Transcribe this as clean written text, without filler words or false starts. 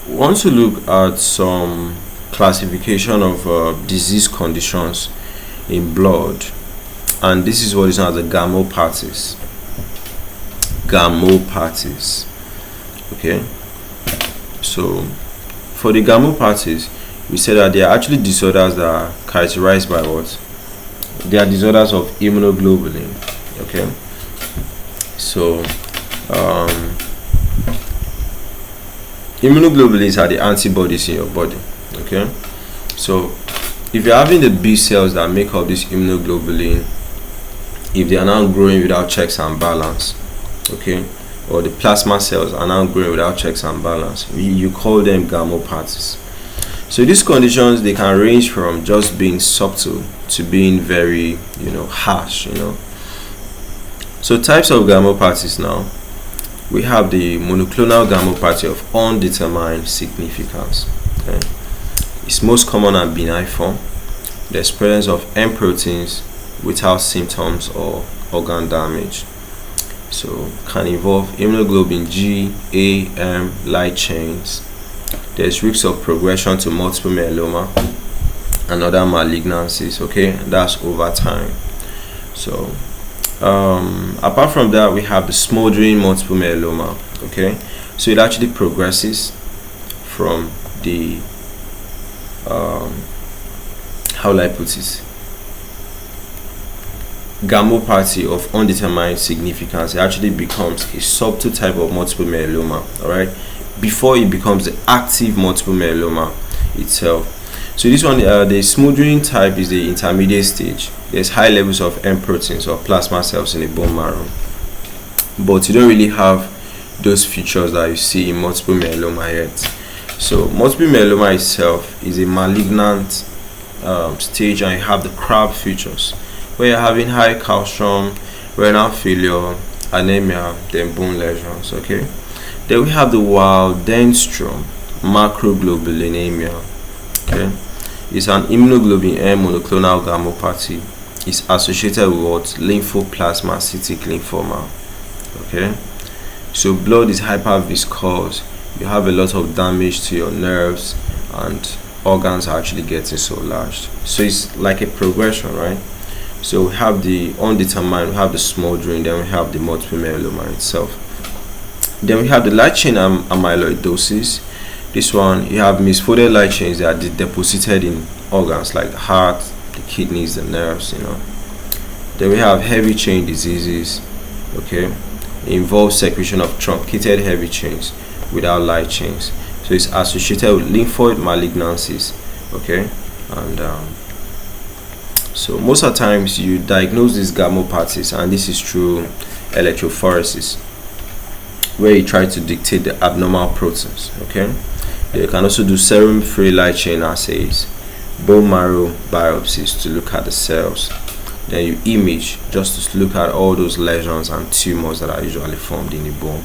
We want to look at some classification of disease conditions in blood, and this is what is known as the Gammopathies. Gammopathies. Okay, so for the Gammopathies, we said that they are actually disorders that are characterized by what? They are disorders of immunoglobulin. Okay, so immunoglobulins are the antibodies in your body. Okay, so if you're having the B cells that make up this immunoglobulin, if they are now growing without checks and balance, okay, or the plasma cells are now growing without checks and balance, you call them Gammopathies. So these conditions, they can range from just being subtle to being very, harsh, So types of Gammopathies now, we have the monoclonal gammopathy of undetermined significance. Okay? It's most common and benign form. There's presence of M proteins without symptoms or organ damage. So can involve immunoglobulin G, A, M, light chains. There's risk of progression to multiple myeloma and other malignancies. Okay, that's over time. So apart from that, we have the smoldering multiple myeloma. Okay, so it actually progresses from the how will I put it? Gammopathy of undetermined significance. It actually becomes a subtle type of multiple myeloma. All right, before it becomes the active multiple myeloma itself. So this one, the smoldering type, is the intermediate stage. There's high levels of M proteins or plasma cells in the bone marrow, but you don't really have those features that you see in multiple myeloma yet. So multiple myeloma itself is a malignant stage, and you have the crab features, where you're having high calcium, renal failure, anemia, then bone lesions. Okay, then we have the Waldenström Macroglobulinemia. Okay, it's an immunoglobulin M monoclonal gammopathy. It's associated with what? Lymphoplasmacytic lymphoma. Okay, so blood is hyperviscous. You have a lot of damage to your nerves, and organs are actually getting so large. So it's like a progression, right? So we have the undetermined, we have the smoldering, then we have the multiple myeloma itself. Then we have the light chain amyloidosis. This one, you have misfolded light chains that are deposited in organs like the heart, the kidneys, the nerves, Then we have heavy chain diseases. Okay, it involves secretion of truncated heavy chains without light chains. So it's associated with lymphoid malignancies. Okay, and so most of the times you diagnose these gammopathies, and this is through electrophoresis, where you try to dictate the abnormal proteins. Okay, you can also do serum free light chain assays, bone marrow biopsies to look at the cells. Then you image just to look at all those lesions and tumors that are usually formed in the bone.